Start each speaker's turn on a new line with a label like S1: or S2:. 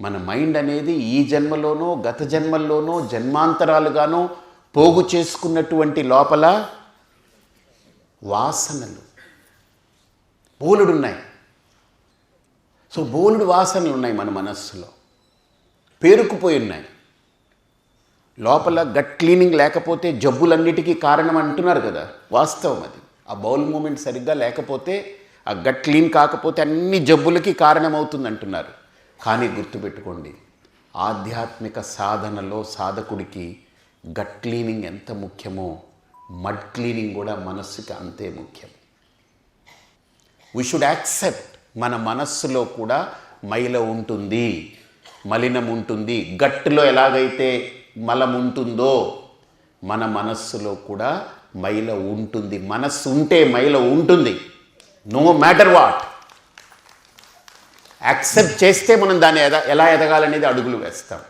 S1: మన మైండ్ అనేది ఈ జన్మలోనో గత జన్మల్లోనో జన్మాంతరాలుగానో పోగు చేసుకున్నటువంటి లోపల వాసనలు బోలెడున్నాయి. సో బోలెడు వాసనలు ఉన్నాయి మన మనస్సులో, పేరుకుపోయి ఉన్నాయి. లోపల గట్ క్లీనింగ్ లేకపోతే జబ్బులన్నిటికీ కారణం అంటున్నారు కదా, వాస్తవం అది. ఆ బౌల్ మూమెంట్ సరిగ్గా లేకపోతే, ఆ గట్ క్లీన్ కాకపోతే అన్ని జబ్బులకి కారణమవుతుంది అంటున్నారు. కానీ గుర్తుపెట్టుకోండి, ఆధ్యాత్మిక సాధనలో సాధకుడికి గట్ క్లీనింగ్ ఎంత ముఖ్యమో మడ్ క్లీనింగ్ కూడా మనస్సుకి అంతే ముఖ్యం. వీ షుడ్ యాక్సెప్ట్ మన మనస్సులో కూడా మైల ఉంటుంది, మలినం ఉంటుంది. గట్టులో ఎలాగైతే మలం ఉంటుందో మన మనస్సులో కూడా మైల ఉంటుంది. మనస్సు ఉంటే మైల ఉంటుంది, నో మ్యాటర్ వాట్. యాక్సెప్ట్ చేస్తే మనం దాన్ని ఎలా ఎదగాలనేది అడుగులు వేస్తాం.